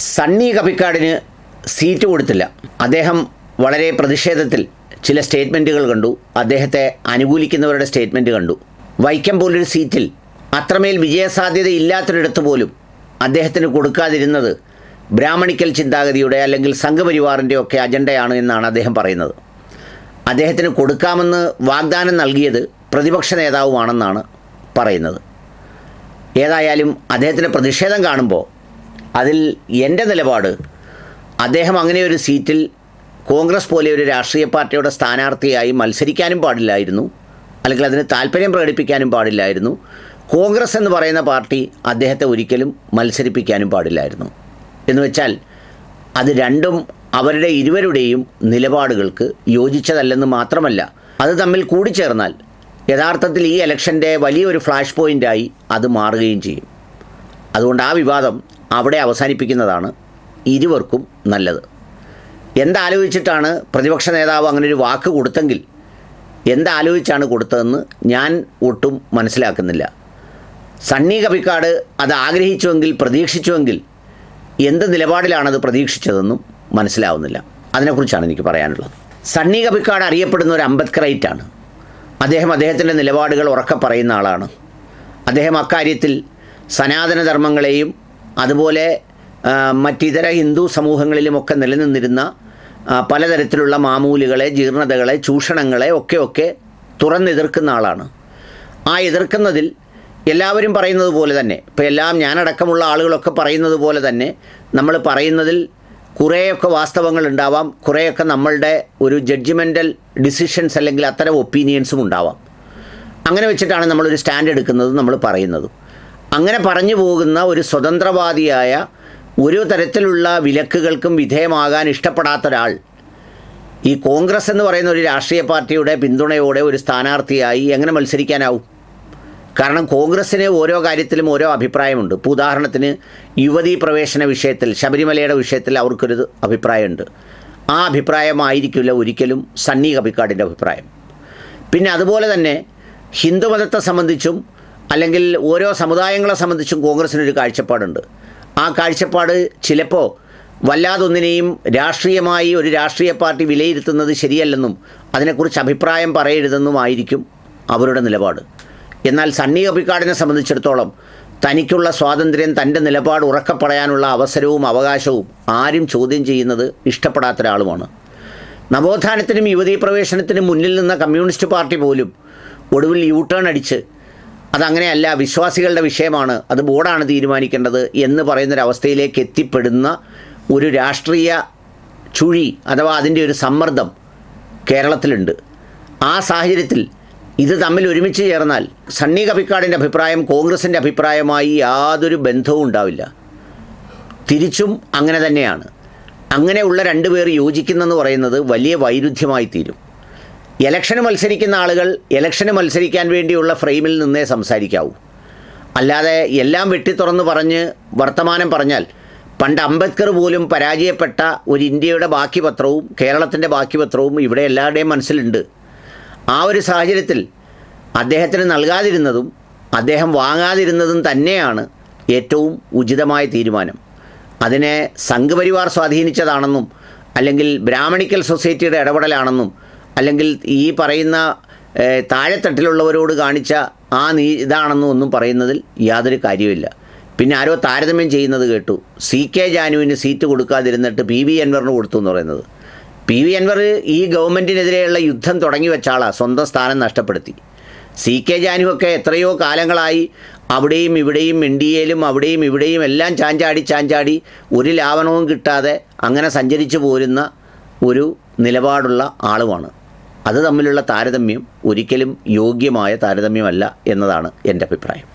Sunny കപ്പിക്കാടിന് seat കൊടുത്തില്ല. അദ്ദേഹം വളരെ പ്രതിഷേധത്തിൽ ചില സ്റ്റേറ്റ്മെൻറ്റുകൾ കണ്ടു. അദ്ദേഹത്തെ അനുകൂലിക്കുന്നവരുടെ സ്റ്റേറ്റ്മെൻറ്റ് കണ്ടു. വൈക്കം പോലൊരു സീറ്റിൽ അത്രമേൽ വിജയസാധ്യത ഇല്ലാത്തൊരിടത്ത് പോലും അദ്ദേഹത്തിന് കൊടുക്കാതിരുന്നത് ബ്രാഹ്മണിക്കൽ ചിന്താഗതിയുടെ അല്ലെങ്കിൽ സംഘപരിവാറിൻ്റെ ഒക്കെ അജണ്ടയാണ് എന്നാണ് അദ്ദേഹം പറയുന്നത്. അദ്ദേഹത്തിന് കൊടുക്കാമെന്ന് വാഗ്ദാനം നൽകിയത് പ്രതിപക്ഷ നേതാവുമാണെന്നാണ് പറയുന്നത്. ഏതായാലും അദ്ദേഹത്തിൻ്റെ പ്രതിഷേധം കാണുമ്പോൾ അതിൽ എൻ്റെ നിലപാട്, അദ്ദേഹം അങ്ങനെ ഒരു സീറ്റിൽ കോൺഗ്രസ് പോലെ ഒരു രാഷ്ട്രീയ പാർട്ടിയുടെ സ്ഥാനാർത്ഥിയായി മത്സരിക്കാനും പാടില്ലായിരുന്നു, അല്ലെങ്കിൽ അതിന് താല്പര്യം പ്രകടിപ്പിക്കാനും പാടില്ലായിരുന്നു. കോൺഗ്രസ് എന്ന് പറയുന്ന പാർട്ടി അദ്ദേഹത്തെ ഒരിക്കലും മത്സരിപ്പിക്കാനും പാടില്ലായിരുന്നു. എന്ന് വെച്ചാൽ അത് രണ്ടും അവരുടെ ഇരുവരുടെയും നിലപാടുകൾക്ക് യോജിച്ചതല്ലെന്ന് മാത്രമല്ല, അത് തമ്മിൽ കൂടിച്ചേർന്നാൽ യഥാർത്ഥത്തിൽ ഈ ഇലക്ഷൻ്റെ വലിയൊരു ഫ്ലാഷ് പോയിൻ്റായി അത് മാറുകയും ചെയ്യും. അതുകൊണ്ട് ആ വിവാദം അവിടെ അവസാനിപ്പിക്കുന്നതാണ് ഇരുവർക്കും നല്ലത്. എന്താലോചിച്ചിട്ടാണ് പ്രതിപക്ഷ നേതാവ് അങ്ങനെ ഒരു വാക്ക് കൊടുത്തെങ്കിൽ എന്താലോചിച്ചാണ് കൊടുത്തതെന്ന് ഞാൻ ഒട്ടും മനസ്സിലാക്കുന്നില്ല. സണ്ണി കപ്പിക്കാട് അത് ആഗ്രഹിച്ചുവെങ്കിൽ, പ്രതീക്ഷിച്ചുവെങ്കിൽ എന്ത് നിലപാടിലാണത് പ്രതീക്ഷിച്ചതെന്നും മനസ്സിലാവുന്നില്ല. അതിനെക്കുറിച്ചാണ് എനിക്ക് പറയാനുള്ളത്. സണ്ണി കപ്പിക്കാട് അറിയപ്പെടുന്ന ഒരു അംബേദ്കറൈറ്റാണ്. അദ്ദേഹത്തിൻ്റെ നിലപാടുകൾ ഉറക്കെ പറയുന്ന ആളാണ്. അദ്ദേഹം അക്കാര്യത്തിൽ സനാതനധർമ്മങ്ങളെയും അതുപോലെ മറ്റിതര ഹിന്ദു സമൂഹങ്ങളിലുമൊക്കെ നിലനിന്നിരുന്ന പലതരത്തിലുള്ള മാമൂലുകളെ, ജീർണതകളെ, ചൂഷണങ്ങളെ ഒക്കെ തുറന്നെതിർക്കുന്ന ആളാണ്. ആ എതിർക്കുന്നതിൽ എല്ലാവരും പറയുന്നത് പോലെ തന്നെ, ഇപ്പോൾ എല്ലാം ഞാനടക്കമുള്ള ആളുകളൊക്കെ പറയുന്നത് പോലെ തന്നെ, നമ്മൾ പറയുന്നതിൽ കുറേയൊക്കെ വാസ്തവങ്ങൾ ഉണ്ടാവാം, കുറേയൊക്കെ നമ്മളുടെ ഒരു ജഡ്ജ്മെൻ്റൽ ഡിസിഷൻസ് അല്ലെങ്കിൽ അത്തരം ഒപ്പീനിയൻസും ഉണ്ടാവാം. അങ്ങനെ വെച്ചിട്ടാണ് നമ്മളൊരു സ്റ്റാൻഡ് എടുക്കുന്നതും നമ്മൾ പറയുന്നതും. അങ്ങനെ പറഞ്ഞു പോകുന്ന ഒരു സ്വതന്ത്രവാദിയായ, ഒരു തരത്തിലുള്ള വിലക്കുകൾക്കും വിധേയമാകാൻ ഇഷ്ടപ്പെടാത്ത ഒരാൾ ഈ കോൺഗ്രസ് എന്ന് പറയുന്ന ഒരു രാഷ്ട്രീയ പാർട്ടിയുടെ പിന്തുണയോടെ ഒരു സ്ഥാനാർത്ഥിയായി എങ്ങനെ മത്സരിക്കാനാവും? കാരണം കോൺഗ്രസ്സിന് ഓരോ കാര്യത്തിലും ഓരോ അഭിപ്രായമുണ്ട്. ഇപ്പോൾ ഉദാഹരണത്തിന് യുവതീ പ്രവേശന വിഷയത്തിൽ, ശബരിമലയുടെ വിഷയത്തിൽ അവർക്കൊരു അഭിപ്രായമുണ്ട്. ആ അഭിപ്രായമായിരിക്കില്ല ഒരിക്കലും സണ്ണി കപ്പിക്കാടിൻ്റെ അഭിപ്രായം. പിന്നെ അതുപോലെ തന്നെ ഹിന്ദുമതത്തെ സംബന്ധിച്ചും അല്ലെങ്കിൽ ഓരോ സമുദായങ്ങളെ സംബന്ധിച്ചും കോൺഗ്രസ്സിനൊരു കാഴ്ചപ്പാടുണ്ട്. ആ കാഴ്ചപ്പാട് ചിലപ്പോൾ വല്ലാതൊന്നിനെയും രാഷ്ട്രീയമായി ഒരു രാഷ്ട്രീയ പാർട്ടി വിലയിരുത്തുന്നത് ശരിയല്ലെന്നും അതിനെക്കുറിച്ച് അഭിപ്രായം പറയരുതെന്നുമായിരിക്കും അവരുടെ നിലപാട്. എന്നാൽ സണ്ണി കപ്പിക്കാടിനെ സംബന്ധിച്ചിടത്തോളം തനിക്കുള്ള സ്വാതന്ത്ര്യം, തൻ്റെ നിലപാട് ഉറക്കെ പറയാനുള്ള അവസരവും അവകാശവും ആരും ചോദ്യം ചെയ്യുന്നത് ഇഷ്ടപ്പെടാത്ത ഒരാളുമാണ്. നവോത്ഥാനത്തിനും യുവതീ പ്രവേശനത്തിനും മുന്നിൽ നിന്ന കമ്മ്യൂണിസ്റ്റ് പാർട്ടി പോലും ഒടുവിൽ യൂ ടേൺ അടിച്ച് അതങ്ങനെയല്ല, വിശ്വാസികളുടെ വിഷയമാണ്, അത് ബോർഡാണ് തീരുമാനിക്കേണ്ടത് എന്ന് പറയുന്നൊരവസ്ഥയിലേക്ക് എത്തിപ്പെടുന്ന ഒരു രാഷ്ട്രീയ ചുഴി അഥവാ അതിൻ്റെ ഒരു സമ്മർദ്ദം കേരളത്തിലുണ്ട്. ആ സാഹചര്യത്തിൽ ഇത് തമ്മിൽ ഒരുമിച്ച് ചേർന്നാൽ സണ്ണി കപ്പിക്കാടിൻ്റെ അഭിപ്രായം കോൺഗ്രസിൻ്റെ അഭിപ്രായമായി യാതൊരു ബന്ധവും ഉണ്ടാവില്ല. തിരിച്ചും അങ്ങനെ തന്നെയാണ്. അങ്ങനെയുള്ള രണ്ടുപേർ യോജിക്കുന്നെന്ന് പറയുന്നത് വലിയ വൈരുദ്ധ്യമായി തീരും. ഇലക്ഷന് മത്സരിക്കുന്ന ആളുകൾ ഇലക്ഷന് മത്സരിക്കാൻ വേണ്ടിയുള്ള ഫ്രെയിമിൽ നിന്നേ സംസാരിക്കാവൂ. അല്ലാതെ എല്ലാം വെട്ടിത്തുറന്ന് പറഞ്ഞ് വർത്തമാനം പറഞ്ഞാൽ, പണ്ട് അംബേദ്കർ പോലും പരാജയപ്പെട്ട ഒരു ഇന്ത്യയുടെ ബാക്കി പത്രവും കേരളത്തിൻ്റെ ബാക്കി പത്രവും ഇവിടെ എല്ലാവരുടെയും മനസ്സിലുണ്ട്. ആ ഒരു സാഹചര്യത്തിൽ അദ്ദേഹത്തിന് നൽകാതിരുന്നതും അദ്ദേഹം വാങ്ങാതിരുന്നതും തന്നെയാണ് ഏറ്റവും ഉചിതമായ തീരുമാനം. അതിനെ സംഘപരിവാർ സ്വാധീനിച്ചതാണെന്നും അല്ലെങ്കിൽ ബ്രാഹ്മണിക്കൽ സൊസൈറ്റിയുടെ ഇടപെടലാണെന്നും അല്ലെങ്കിൽ ഈ പറയുന്ന താഴെത്തട്ടിലുള്ളവരോട് കാണിച്ച ഇതാണെന്നും ഒന്നും പറയുന്നതിൽ യാതൊരു കാര്യമില്ല. പിന്നെ ആരോ താരതമ്യം ചെയ്യുന്നത് കേട്ടു, CK ജാനുവിന് സീറ്റ് കൊടുക്കാതിരുന്നിട്ട് PV അൻവറിന് കൊടുത്തു എന്ന് പറയുന്നത്. PV അൻവർ ഈ ഗവൺമെൻറ്റിനെതിരെയുള്ള യുദ്ധം തുടങ്ങി വെച്ച ആളാണ്, സ്വന്തം സ്ഥാനം നഷ്ടപ്പെടുത്തി. CK ജാനുവൊക്കെ എത്രയോ കാലങ്ങളായി അവിടെയും ഇവിടെയും NDAയിലും അവിടെയും ഇവിടെയും എല്ലാം ചാഞ്ചാടി ഒരു ലാവണവും കിട്ടാതെ അങ്ങനെ സഞ്ചരിച്ചു പോരുന്ന ഒരു നിലപാടുള്ള ആളുമാണ്. അത് തമ്മിലുള്ള താരതമ്യം ഒരിക്കലും യോഗ്യമായ താരതമ്യമല്ല എന്നതാണ് എൻ്റെ അഭിപ്രായം.